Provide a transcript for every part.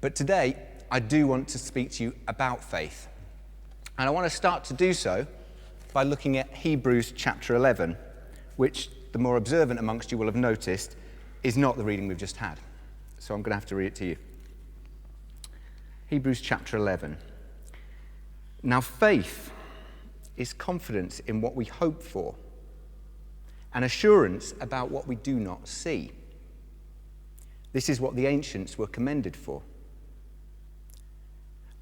But today, I do want to speak to you about faith. And I want to start to do so by looking at Hebrews chapter 11, which the more observant amongst you will have noticed is not the reading we've just had. So I'm going to have to read it to you. Hebrews chapter 11. Now faith is confidence in what we hope for, and assurance about what we do not see. This is what the ancients were commended for.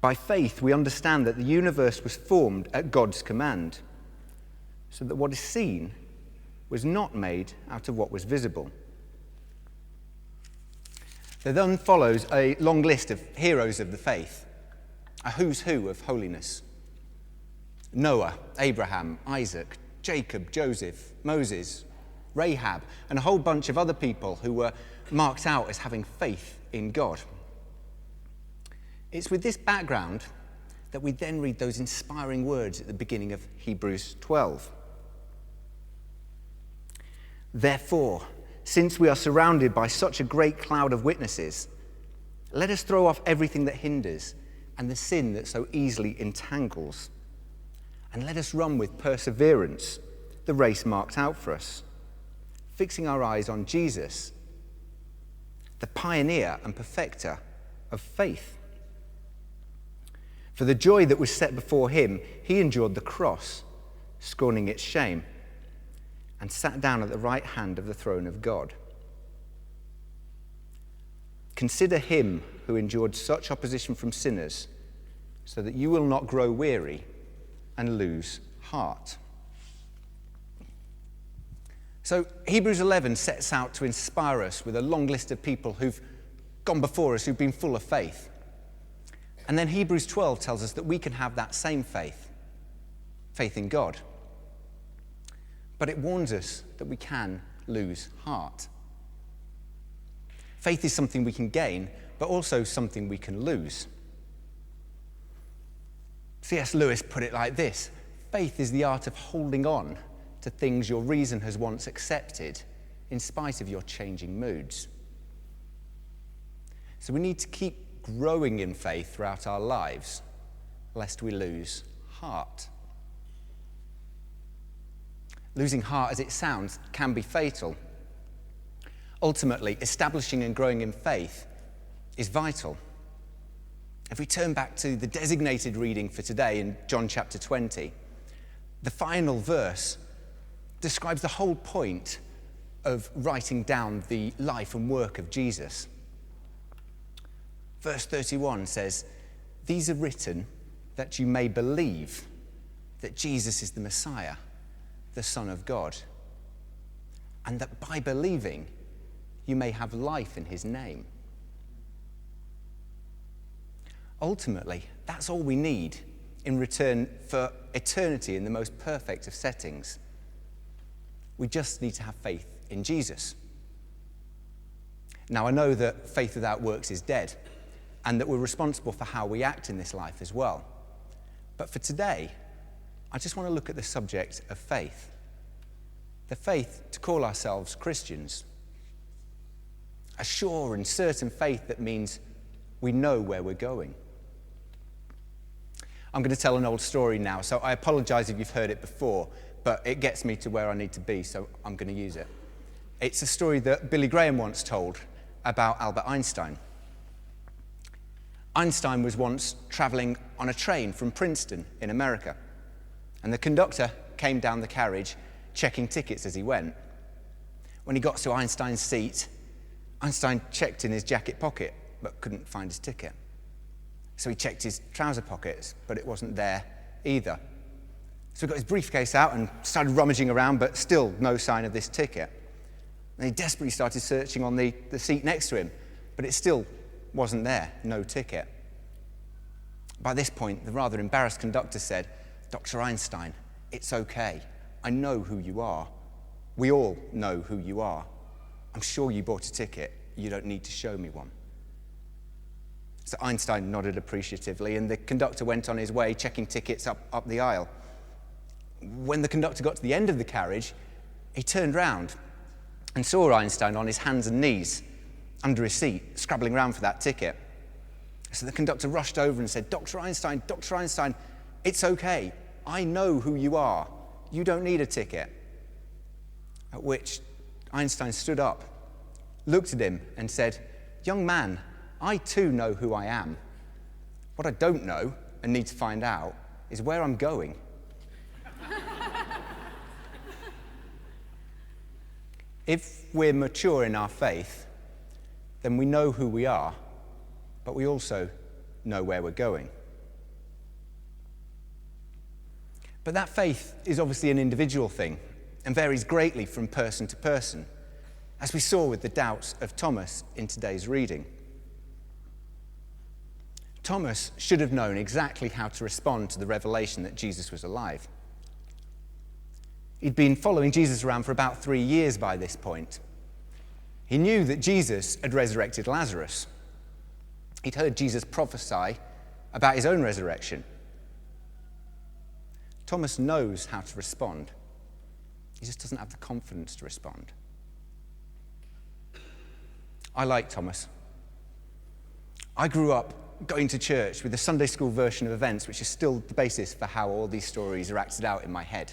By faith, we understand that the universe was formed at God's command, so that what is seen was not made out of what was visible. There then follows a long list of heroes of the faith, a who's who of holiness. Noah, Abraham, Isaac, Jacob, Joseph, Moses, Rahab, and a whole bunch of other people who were marked out as having faith in God. It's with this background that we then read those inspiring words at the beginning of Hebrews 12. Therefore, since we are surrounded by such a great cloud of witnesses, let us throw off everything that hinders and the sin that so easily entangles, and let us run with perseverance the race marked out for us, fixing our eyes on Jesus, the pioneer and perfecter of faith. For the joy that was set before him, he endured the cross, scorning its shame, and sat down at the right hand of the throne of God. Consider him who endured such opposition from sinners, so that you will not grow weary and lose heart. So Hebrews 11 sets out to inspire us with a long list of people who've gone before us, who've been full of faith. And then Hebrews 12 tells us that we can have that same faith in God. But it warns us that we can lose heart. Faith is something we can gain, but also something we can lose. C.S. Lewis put it like this: faith is the art of holding on to things your reason has once accepted in spite of your changing moods. So we need to keep growing in faith throughout our lives, lest we lose heart. Losing heart, as it sounds, can be fatal. Ultimately, establishing and growing in faith is vital. If we turn back to the designated reading for today in John chapter 20, the final verse describes the whole point of writing down the life and work of Jesus. Verse 31 says, "These are written that you may believe that Jesus is the Messiah, the Son of God, and that by believing you may have life in his name." Ultimately, that's all we need in return for eternity in the most perfect of settings. We just need to have faith in Jesus. Now, I know that faith without works is dead, and that we're responsible for how we act in this life as well. But for today, I just want to look at the subject of faith. The faith to call ourselves Christians. A sure and certain faith that means we know where we're going. I'm going to tell an old story now, so I apologize if you've heard it before, but it gets me to where I need to be, so I'm going to use it. It's a story that Billy Graham once told about Albert Einstein. Einstein was once traveling on a train from Princeton in America, and the conductor came down the carriage checking tickets as he went. When he got to Einstein's seat, Einstein checked in his jacket pocket but couldn't find his ticket. So he checked his trouser pockets, but it wasn't there either. So he got his briefcase out and started rummaging around, but still no sign of this ticket. And he desperately started searching on the seat next to him, but it still wasn't there, no ticket. By this point, the rather embarrassed conductor said, "Dr. Einstein, it's okay. I know who you are. We all know who you are. I'm sure you bought a ticket. You don't need to show me one." So Einstein nodded appreciatively, and the conductor went on his way, checking tickets up the aisle. When the conductor got to the end of the carriage, he turned round and saw Einstein on his hands and knees under his seat, scrabbling around for that ticket. So the conductor rushed over and said, Dr. Einstein, it's okay. I know who you are. You don't need a ticket. At which Einstein stood up, looked at him and said, young man, I too know who I am. What I don't know and need to find out is where I'm going. If we're mature in our faith, then we know who we are, but we also know where we're going. But that faith is obviously an individual thing and varies greatly from person to person, as we saw with the doubts of Thomas in today's reading. Thomas should have known exactly how to respond to the revelation that Jesus was alive. He'd been following Jesus around for about 3 years by this point. He knew that Jesus had resurrected Lazarus. He'd heard Jesus prophesy about his own resurrection. Thomas knows how to respond. He just doesn't have the confidence to respond. I like Thomas. I grew up going to church with the Sunday school version of events, which is still the basis for how all these stories are acted out in my head.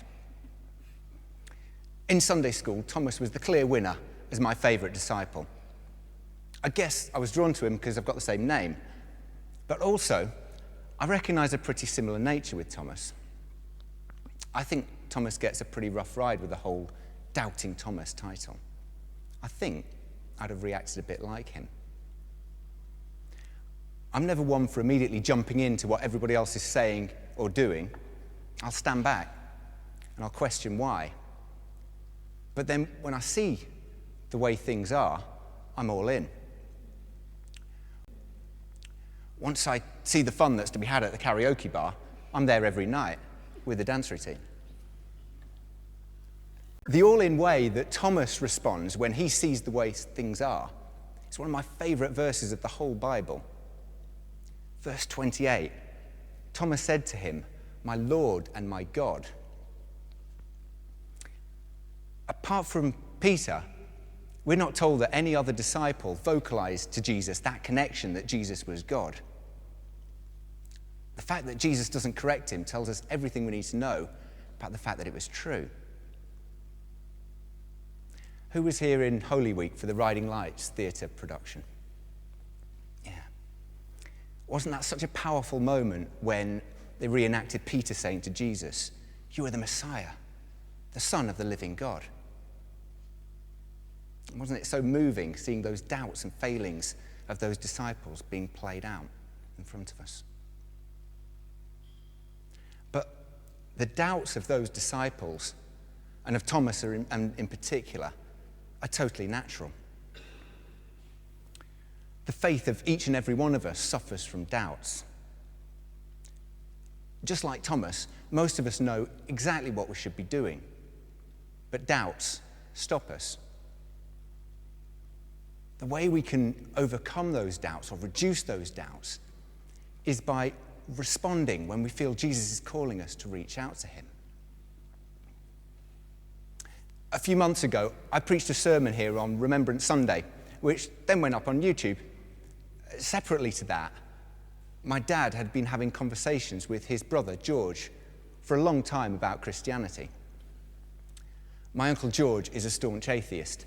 In Sunday school, Thomas was the clear winner as my favourite disciple. I guess I was drawn to him because I've got the same name, but also I recognise a pretty similar nature with Thomas. I think Thomas gets a pretty rough ride with the whole Doubting Thomas title. I think I'd have reacted a bit like him. I'm never one for immediately jumping into what everybody else is saying or doing. I'll stand back and I'll question why. But then when I see the way things are, I'm all in. Once I see the fun that's to be had at the karaoke bar, I'm there every night with the dance routine. The all-in way that Thomas responds when he sees the way things are is one of my favourite verses of the whole Bible. Verse 28, Thomas said to him, "My Lord and my God." Apart from Peter, we're not told that any other disciple vocalized to Jesus that connection that Jesus was God. The fact that Jesus doesn't correct him tells us everything we need to know about the fact that it was true. Who was here in Holy Week for the Riding Lights theatre production? Yeah. Wasn't that such a powerful moment when they reenacted Peter saying to Jesus, "You are the Messiah, the Son of the living God"? Wasn't it so moving seeing those doubts and failings of those disciples being played out in front of us? But the doubts of those disciples, and of Thomas in particular, are totally natural. The faith of each and every one of us suffers from doubts. Just like Thomas, most of us know exactly what we should be doing, but doubts stop us. The way we can overcome those doubts or reduce those doubts is by responding when we feel Jesus is calling us to reach out to him. A few months ago, I preached a sermon here on Remembrance Sunday, which then went up on YouTube. Separately to that, my dad had been having conversations with his brother, George, for a long time about Christianity. My Uncle George is a staunch atheist,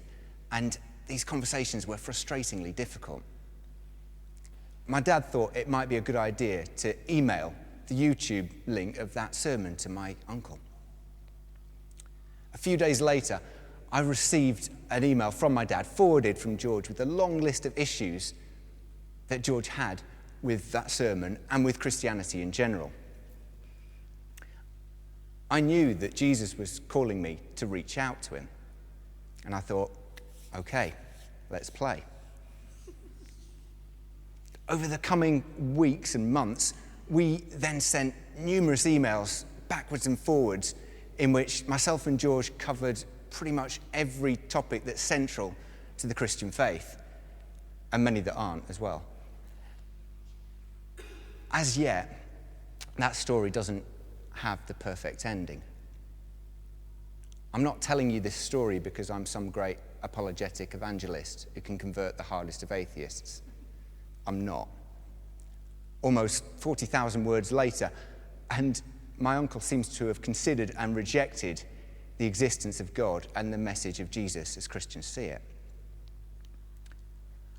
and these conversations were frustratingly difficult. My dad thought it might be a good idea to email the YouTube link of that sermon to my uncle. A few days later, I received an email from my dad, forwarded from George, with a long list of issues that George had with that sermon and with Christianity in general. I knew that Jesus was calling me to reach out to him, and I thought, okay, let's play. Over the coming weeks and months, we then sent numerous emails backwards and forwards in which myself and George covered pretty much every topic that's central to the Christian faith, and many that aren't as well. As yet, that story doesn't have the perfect ending. I'm not telling you this story because I'm some great apologetic evangelist who can convert the hardest of atheists. I'm not. almost 40,000 words later, and my uncle seems to have considered and rejected the existence of God and the message of Jesus as Christians see it.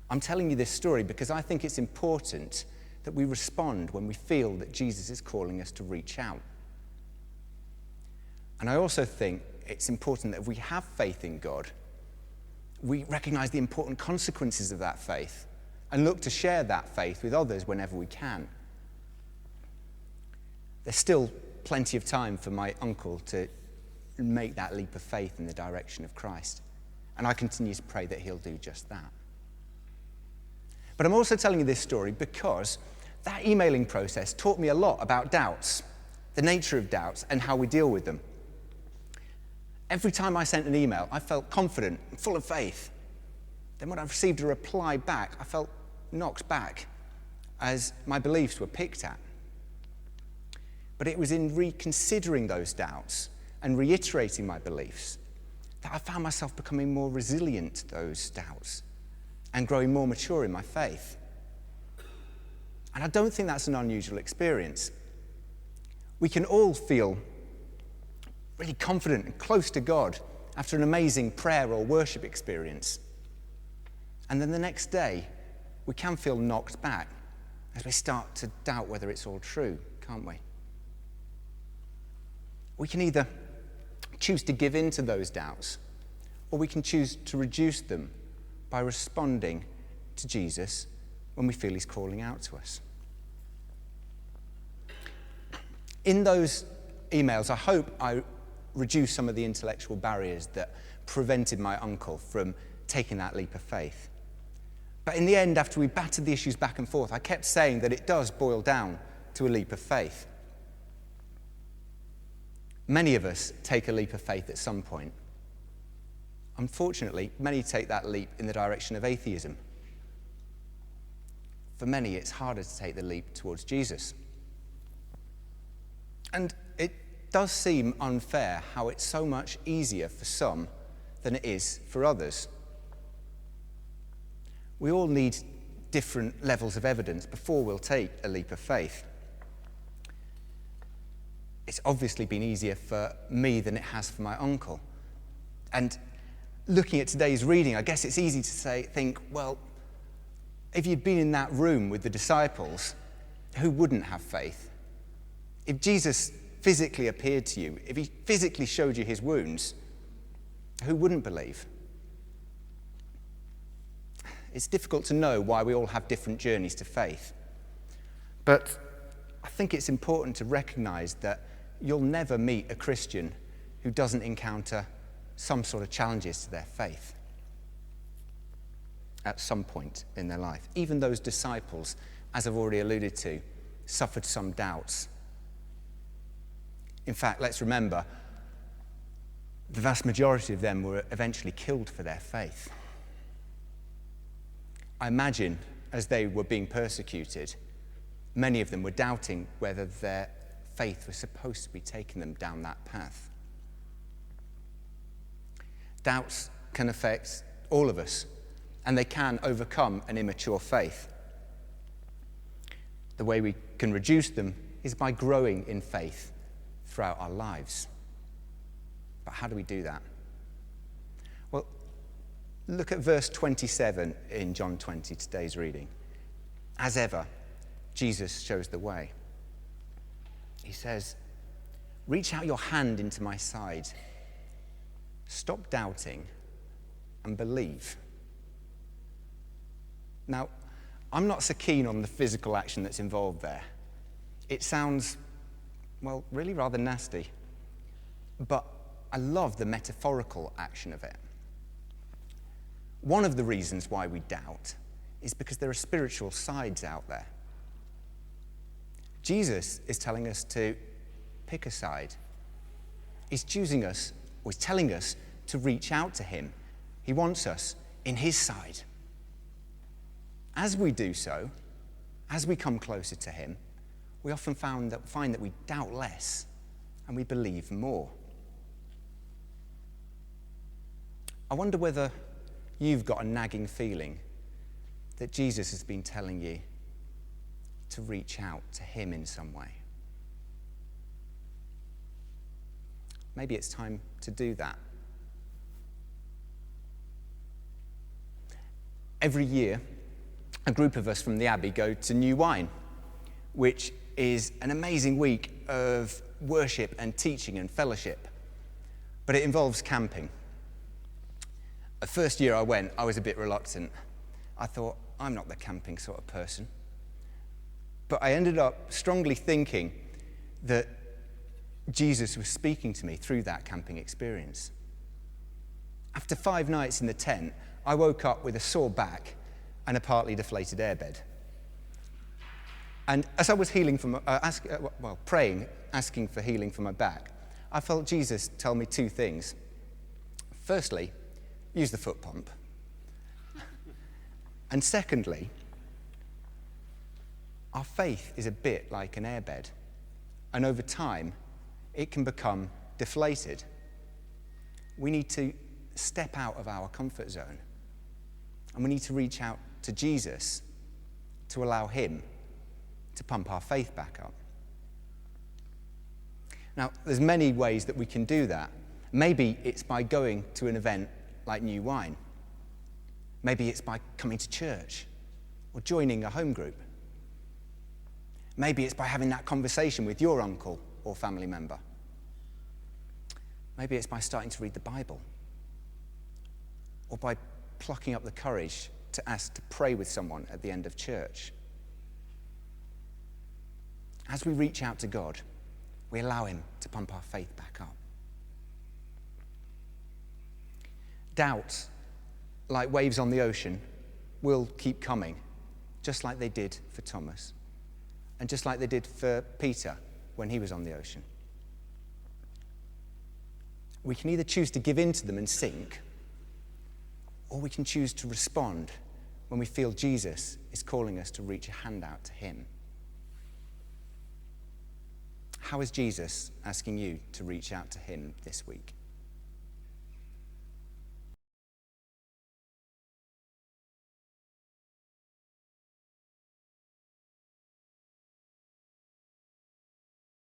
I'm telling you this story because I think it's important that we respond when we feel that Jesus is calling us to reach out. And I also think it's important that if we have faith in God, we recognize the important consequences of that faith and look to share that faith with others whenever we can. There's still plenty of time for my uncle to make that leap of faith in the direction of Christ. And I continue to pray that he'll do just that. But I'm also telling you this story because that emailing process taught me a lot about doubts, the nature of doubts, and how we deal with them. Every time I sent an email, I felt confident and full of faith. Then when I received a reply back, I felt knocked back as my beliefs were picked at. But it was in reconsidering those doubts and reiterating my beliefs that I found myself becoming more resilient to those doubts and growing more mature in my faith. And I don't think that's an unusual experience. We can all feel really confident and close to God after an amazing prayer or worship experience. And then the next day, we can feel knocked back as we start to doubt whether it's all true, can't we? We can either choose to give in to those doubts, or we can choose to reduce them by responding to Jesus when we feel he's calling out to us. In those emails, I hope I reduced some of the intellectual barriers that prevented my uncle from taking that leap of faith. But in the end, after we battered the issues back and forth, I kept saying that it does boil down to a leap of faith. Many of us take a leap of faith at some point. Unfortunately, many take that leap in the direction of atheism. For many, it's harder to take the leap towards Jesus. And it does seem unfair how it's so much easier for some than it is for others. We all need different levels of evidence before we'll take a leap of faith. It's obviously been easier for me than it has for my uncle. And looking at today's reading, I guess it's easy to think, well, if you'd been in that room with the disciples, who wouldn't have faith? If Jesus physically appeared to you, if he physically showed you his wounds, who wouldn't believe? It's difficult to know why we all have different journeys to faith. But I think it's important to recognize that you'll never meet a Christian who doesn't encounter some sort of challenges to their faith at some point in their life. Even those disciples, as I've already alluded to, suffered some doubts. In fact, let's remember, the vast majority of them were eventually killed for their faith. I imagine, as they were being persecuted, many of them were doubting whether their faith was supposed to be taking them down that path. Doubts can affect all of us, and they can overcome an immature faith. The way we can reduce them is by growing in faith throughout our lives. But how do we do that? Well, look at verse 27 in John 20, today's reading. As ever, Jesus shows the way. He says, "Reach out your hand into my side. Stop doubting and believe." Now, I'm not so keen on the physical action that's involved there. It sounds, well, really rather nasty. But I love the metaphorical action of it. One of the reasons why we doubt is because there are spiritual sides out there. Jesus is telling us to pick a side. He's choosing us, or he's telling us to reach out to him. He wants us in his side. As we do so, as we come closer to him, we often find that we doubt less and we believe more. I wonder whether you've got a nagging feeling that Jesus has been telling you, to reach out to him in some way? Maybe it's time to do that. Every year, a group of us from the Abbey go to New Wine, which is an amazing week of worship and teaching and fellowship. But it involves camping. The first year I went, I was a bit reluctant. I thought, I'm not the camping sort of person. But I ended up strongly thinking that Jesus was speaking to me through that camping experience. After 5 nights in the tent, I woke up with a sore back and a partly deflated airbed. And as I was praying, asking for healing for my back, I felt Jesus tell me 2 things. Firstly, use the foot pump. And secondly, our faith is a bit like an airbed. And over time, it can become deflated. We need to step out of our comfort zone. And we need to reach out to Jesus to allow him to pump our faith back up. Now, there's many ways that we can do that. Maybe it's by going to an event like New Wine. Maybe it's by coming to church or joining a home group. Maybe it's by having that conversation with your uncle or family member. Maybe it's by starting to read the Bible, or by plucking up the courage to ask to pray with someone at the end of church. As we reach out to God, we allow him to pump our faith back up. Doubts, like waves on the ocean, will keep coming, just like they did for Thomas, and just like they did for Peter when he was on the ocean. We can either choose to give in to them and sink, or we can choose to respond when we feel Jesus is calling us to reach a hand out to him. How is Jesus asking you to reach out to him this week?